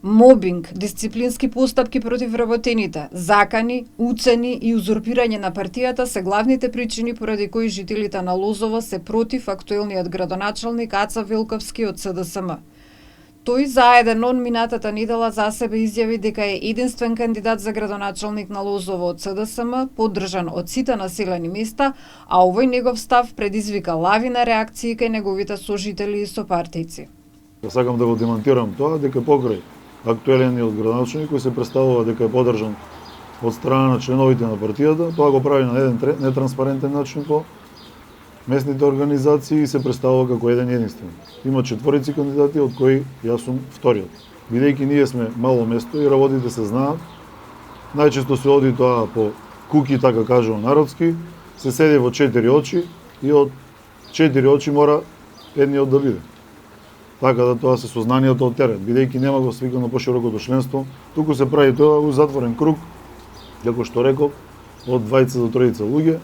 Мобинг, дисциплински постапки против вработените, закани, уцени и узурпирање на партијата се главните причини поради кои жителите на Лозово се против актуелниот градоначалник Аца Вилковски од СДСМ. Тој заедно минатата недела за себе изјави дека е единствен кандидат за градоначалник на Лозово од СДСМ, поддржан од сите населени места, а овој негов став предизвика лавина реакции кај неговите сожители и сопартијци. Сакам да го демонтирам тоа дека покрај актуелниот градоначалник кој се представува дека е поддржан од страна на членовите на партијата, тоа го прави на еден нетранспарентен начин по местните организации и се представува како еден единствен. Има 4 кандидати, од кои јас сум вториот. Бидејќи ние сме мало место и работите се знаат, најчесто се оди тоа по куки, така кажува народски, се седи во 4 очи и од 4 очи мора едниот да биде. Така да тоа се сознанието од терен, бидејќи нема го свикано поширокото членство, туку се прави тоа во затворен круг, како што реков, од 2 до 3 луѓе,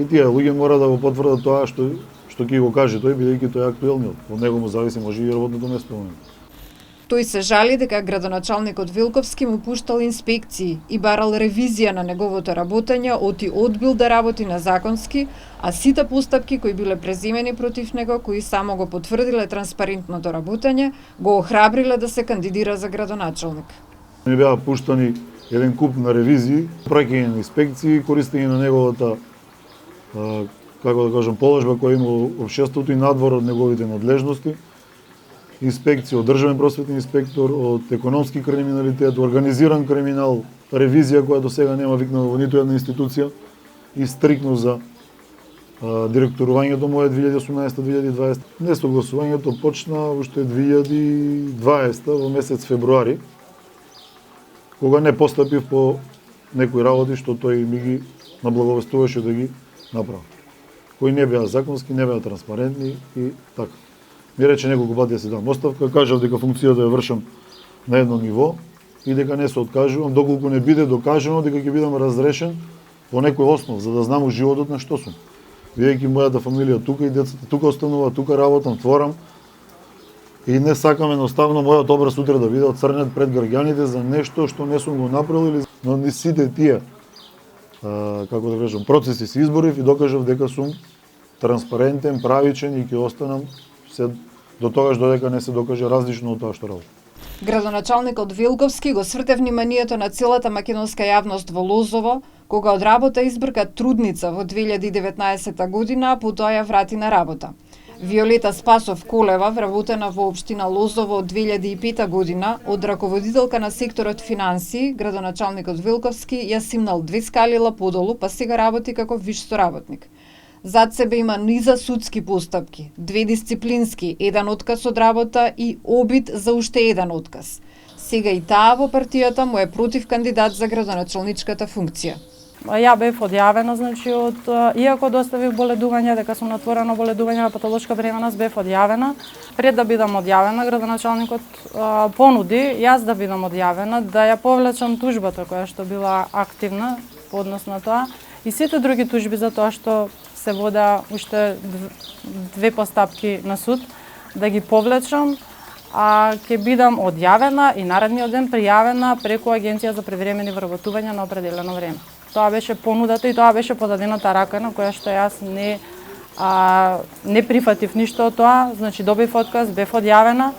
и тие луѓе мора да го потврдат тоа што ќе го каже тој, бидејќи тој е актуелниот. Од него му зависи може и работното место во него. Тој се жали дека градоначалникот Вилковски му пуштал инспекции и барал ревизија на неговото работење, оти одбил да работи незаконски, а сите постапки кои биле преземени против него, кои само го потврдиле транспарентното работење, го охрабриле да се кандидира за градоначалник. Не беа пуштани еден куп на ревизии, праќање на инспекции, користење на неговата како да кажам положба која има во општеството и надвор од неговите надлежности. Инспекција од државен просветен инспектор, од економски криминалитет, организиран криминал, ревизија која до сега нема викнала во ниту една институција и стрикно за директорувањето мое 2018-2020. Несогласувањето почна уште 2020 во месец февруари, кога не постапив по некои работи што тој ми ги наблаговестуваше да ги направи, кои не беа законски, не беа транспарентни и така. Ми рече неколку пати да си дам оставка, кажав дека функцијата ја вршам на едно ниво и дека не се откажувам доколку не биде докажано дека ќе бидам разрешен по некој основ, за да знам у животот на што сум. Бидејќи мојата фамилија тука и децата тука останува, тука работам, творам и не сакам едноставно мојот образ утре да биде оцрнет пред граѓаните за нешто што не сум го направил, но не сите тие како да кажам процеси се изборив и докажав дека сум транспарентен, правичен и ќе останам се до тогаш додека не се докаже различно од тоа што работи. Градоначалникот Вилковски го сврте вниманието на целата македонска јавност во Лозово, кога од работа избрка трудница во 2019 година, а потоа ја врати на работа. Виолета Спасов Колева, вработена во општина Лозово од 2005 година, од раководителка на секторот финансии, градоначалникот Вилковски ја симнал 2 скалила подолу, па сега работи како виш соработник. Зад себе има низа судски постапки, 2 дисциплински, 1 отказ од работа и обид за уште 1 отказ. Сега и таа во партијата му е против кандидат за градоначалничката функција. Ја бев одјавена, значи иако доставив боледување, дека сум натворено боледување на патолошка бременност, бев одјавена. Пред да бидам одјавена, градоначалникот понуди јас да бидам одјавена, да ја повлечам тужбата која што била активна по однос на тоа и сите други тужби за тоа што се вода уште 2 постапки на суд, да ги повлечам, а ќе бидам одјавена и наредниот ден пријавена преку Агенција за привремени вработувања на определено време. Тоа беше понудата и тоа беше подадената рака на која што јас не прифатив ништо од тоа, значи добив отказ, бев одјавена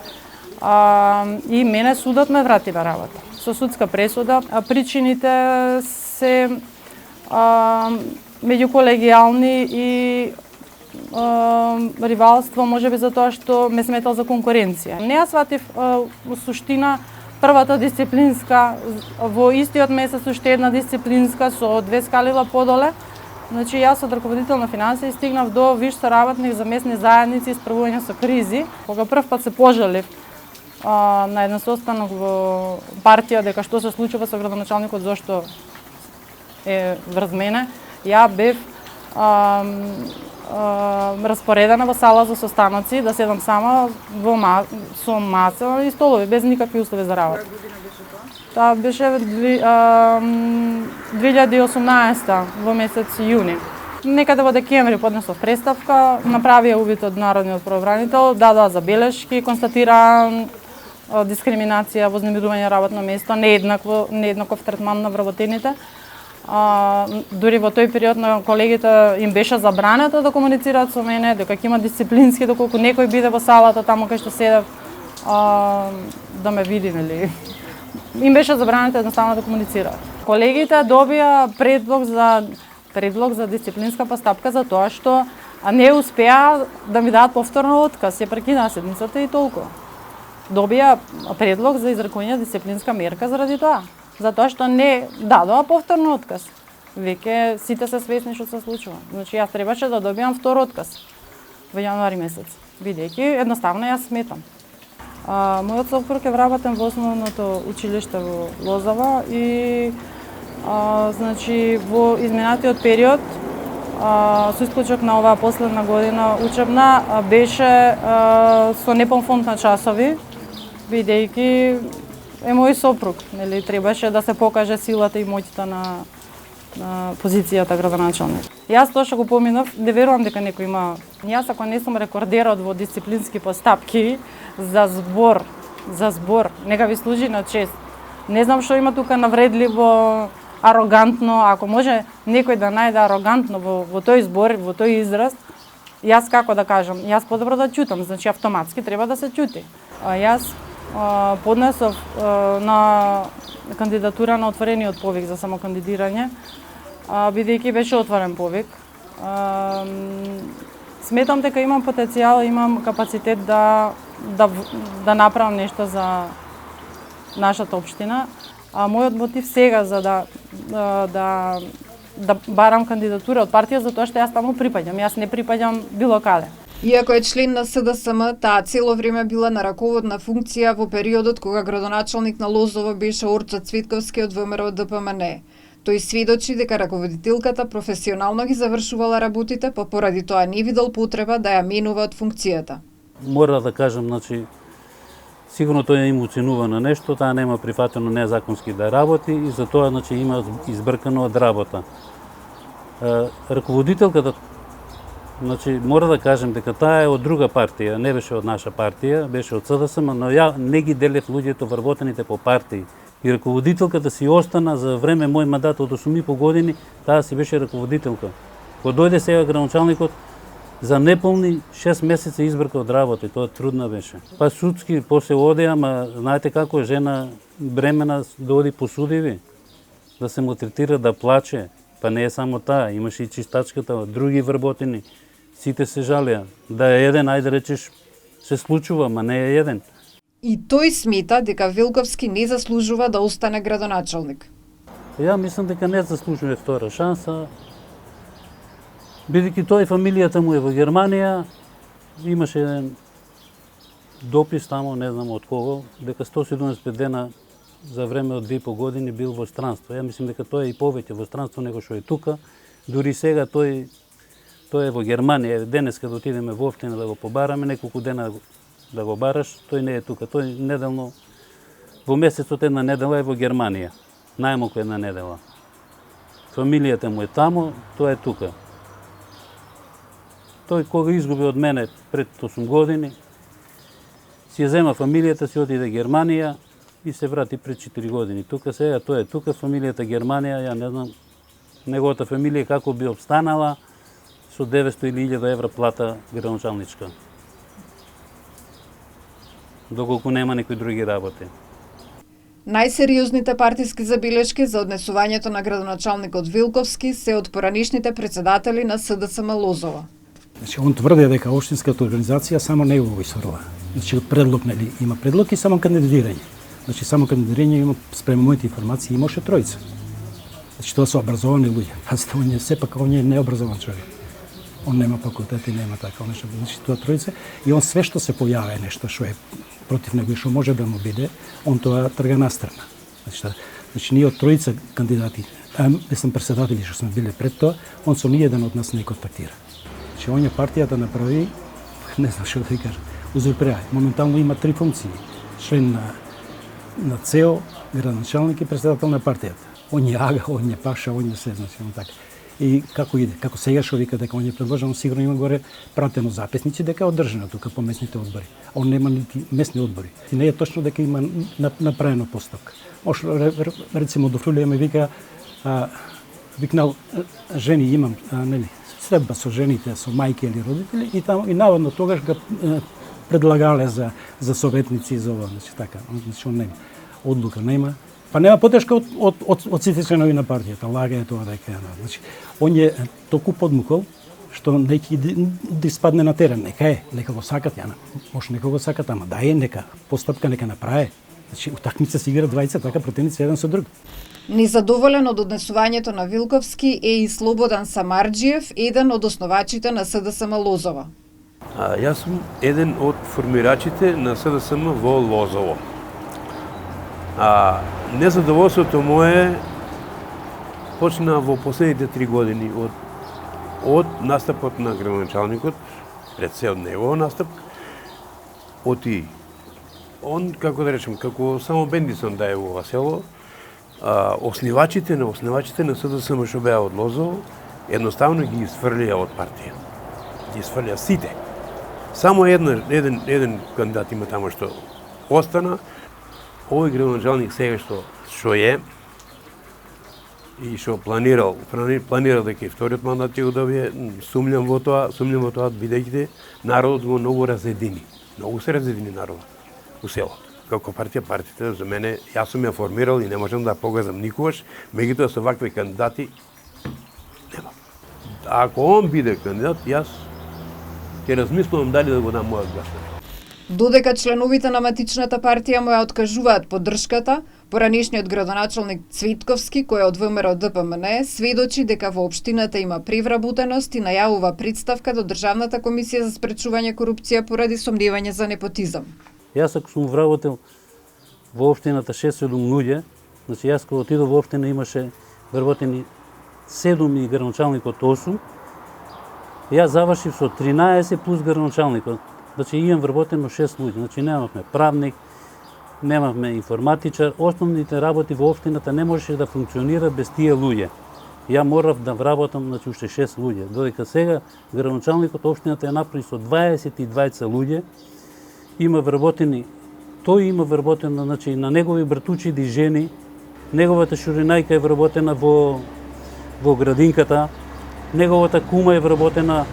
и мене судот ме врати на работа. Со судска пресуда, причините се меѓуколегијални и ривалство, можеби за тоа што ме сметал за конкуренција. Не ја сватив во суштина првата дисциплинска, во истиот месец уште една дисциплинска со 2 скалила подоле. Значи јас од раководител на финансии стигнав до виш соработник за местни заедници и справување со кризи. Кога прв пат се пожалив на еден состанок во партија дека што се случува со градоначалникот, зошто е врз мене, ја бев распоредена во сала за состаноци, да седам сама со маца и столови, без никакви услови за работа. Тоа беше 2018 во месец јуни. Некаде во декември поднесов представка, направија увид од народниот правобранител, дадоа забелешки, констатираа дискриминација, вознемирување на работно место, нееднаков третман на вработените. Дури во тој период на колегите им беше забрането да комуницираат со мене, дека ќе има дисциплински, доколку некој биде во салата таму кај што седев да ме види, нели. Им беше забрането едноставно да комуницираат. Колегите добија предлог за дисциплинска постапка за тоа што не успеа да ми дадат повторно отказ, ја прекинаа седницата и толку. Добија предлог за изрекување дисциплинска мерка заради тоа. Затоа што не дадоа повторно отказ. Веќе сите се свесни што се случува. Значи јас требаше да добијам втор отказ во јануари месец, бидејќи едноставно јас сметам. Мојот сопруг е вработен во основното училиште во Лозова и значи во изминатиот период со исклучок на оваа последна година учебна беше со непон фонд на часови, бидејќи е мој сопруг, нели, требаше да се покаже силата и моќта на позицијата градоначалник. Јас тоа што го поминав, не верувам дека некој има. Јас ако не сум рекордерот во дисциплински постапки за збор, нека ви служи на чест. Не знам што има тука навредливо, арогантно, ако може некој да најде арогантно во тој збор, во тој израз, јас како да кажам, јас подобро да ќутам, значи автоматски треба да се ќути. Јас поднесов на кандидатура на отворениот повик за самокандидирање, бидејќи беше отворен повик. Сметам дека имам потенцијал, имам капацитет да направам нешто за нашата општина. Мојот мотив сега за да барам кандидатура од партија затоа што јас таму припаѓам. Јас не припаѓам било каде. Иако е член на СДСМ, таа цело време била на раководна функција во периодот кога градоначалник на Лозово беше Орчо Цвитковски од ВМРО ДПМН. Тој сведочи дека раководителката професионално ги завршувала работите, па поради тоа не видел потреба да ја менува од функцијата. Мора да кажам, значи, сигурно тој има оценува на нешто, таа нема прифатено незаконски да работи и затоа значи има избркано од работа. Раководителката, значи мора да кажем дека таа е од друга партија, не беше од наша партија, беше од СДСМ, но ја не ги делев луѓето вработените по партии. И раководителката си остана за време мој мандат од 8,5 години, таа си беше раководителка. Кога дојде сега градоначалникот, за неполни 6 месеца избрка од работа, тоа трудна беше. Па судски после оде, ама знаете како жена бремена да оди по судиви, да се малтретира, да плаче. Па не е само таа, имаше и чистачката, други вработени. Сите се жалеа. Да е еден, ајде речеш, се случува, ама не е еден. И тој смета дека Вилковски не заслужува да остане градоначалник. Ја мислам дека не заслужува втора шанса, бидејќи тој фамилијата му е во Германија, имаше еден допис таму, не знам од кого, дека 175 дена за време од 2,5 години бил во странство. Ја мислам дека тој е и повеќе во странство него што е тука. Дури сега тој е во Германија. Денеска да отидеме во општина да го побараме, неколку дена да го бараш, тој не е тука. Тој неделно, во месецот една недела е во Германија. Најмалку една недела. Фамилијата му е таму, тој е тука. Тој кога изгуби од мене пред 8 години, си ја зема фамилијата, си отиде Германија и се врати пред 4 години. Тука сега, тој е тука, фамилијата Германија, ја не знам неговата фамилија како би обстанала со 900 или 1000 евра плата градоначалничка. Доколку нема некои други работи. Најсериозните партиски забелешки за однесувањето на градоначалникот Вилковски се од поранишните председатели на СДСМ Лозова. Значи, он тврди дека општинската организација само негово го стварува. Значи, предлог, нели, има предлог и само кандидирање. Значи, само кандидирање има, спрема моите информации, имаше тројца. Значи, тоа се образовани луѓе. Пазите, он е сепак, он е необразован човек. Он нема факултет и нема така нешто. Значи, тоа тројца и он све што се појаве нешто што е против него и што може да му биде, он тоа трга настрана. Значи, ние од тројца кандидати, мислам председатели што сме биле пред тоа, он со ниеден од нас не контактира. Значи, он е партијата направи, не знам што да ви кажам, узурпира. Моментално има 3 функции. Член на ЦЕО, градоначалник и председател на партијата. Он е ага, он е паша, он е се, значи, он така. И како иде? Како сега што вика дека он е предложен, сигурно има горе пратено записници дека е одржано тука по местните одбори. А он нема нити местни одбори. И не е точно дека има направено постапка. Може рецимо до Фрулија ме вика викнал жени имам, нели, средба со жените, со мајки или родители и таму и наводно тогаш ga предлагале за советници и за ова, значи така, значи он нема одлука нема. Па нема потешко од сите членови на партијата, лага е тоа дека значи он е толку подмукол што неки да испадне на терен, нека го сакат јана. Може нека го сакат, ама дај нека постапка нека направи. Значи утакмица се игра двајца така противници еден со друг. Незадоволен од однесувањето на Вилковски е и Слободан Самарџиев, еден од основачите на СДСМ Лозово. Јас сум еден од формирачите на СДСМ во Лозово. Незадоволството мое почна во последните 3 години од настапот на градоначалникот, пред се од него настап, он, како да речем, како само Бендисон да е во ова село, основачите на СДСМ што беа од Лозово, едноставно ги изфрлија од партија. Ги изфрлија сите. Само еден кандидат има тамо што остана. Овој градоначалник сега што е и што планирал дека и вториот мандат ќе го добие, сумњам во тоа бидејќи народот го многу разедини. Многу се разедини народот у селото. Како партијата за мене, јас сум ја формирал и не можам да погазам никогаш, меѓутоа со вакви кандидати нема. Ако он биде кандидат, јас ќе размислувам дали да го дам мојот глас. Додека членовите на матичната партија му ја откажуваат поддршката, поранешниот градоначалник Цветковски, кој е од ВМРО ДПМН, сведочи дека во општината има превработеност и најавува представка до Државната комисија за спречување корупција поради сомневање за непотизам. Јас ако сум вработил во општината 6-7 луѓе, значи јас кога отидов во општина имаше вработени 7 и градоначалникот 8, јас завршив со 13 плюс градоначалникот. Значи имам вработено 6 луѓе, значи немавме правник, немавме информатичар, основните работи во општината не можеше да функционира без тие луѓе. Ја морав да вработам значи уште 6 луѓе, додека сега градоначалникот општината ја направи со 22 луѓе, има вработени, тој има вработено значи на негови братучиди жени, неговата шуринајка е вработена во градинката, неговата кума е вработена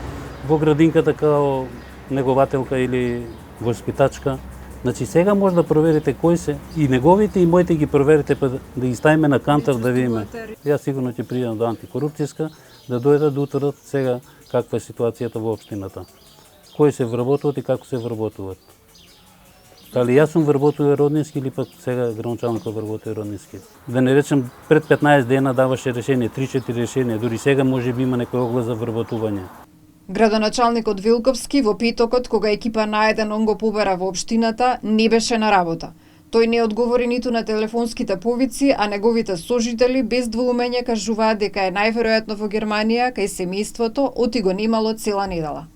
во градинката као негователка или воспитачка. Значи сега може да проверите кои се и неговите и моите ги проверите па да ги ставиме на кантар да видиме. Јас сигурно ќе придам до антикорупцијска да дојдат да утврдат сега каква е ситуацијата во општината. Кои се вработуваат и како се вработуваат. Дали јас сум вработувал роднински или пак сега градоначалникот вработува роднински. Да не речем пред 15 дена даваше решение, 3-4 решенија, дури сега може би има некој оглас за вработување. Градоначалникот Вилковски во петокот, кога екипа наеден он го побара во општината, не беше на работа. Тој не одговори ниту на телефонските повици, а неговите сожители без двоумење кажуваат дека е најверојатно во Германија, кај семејството, оти го немало цела недела.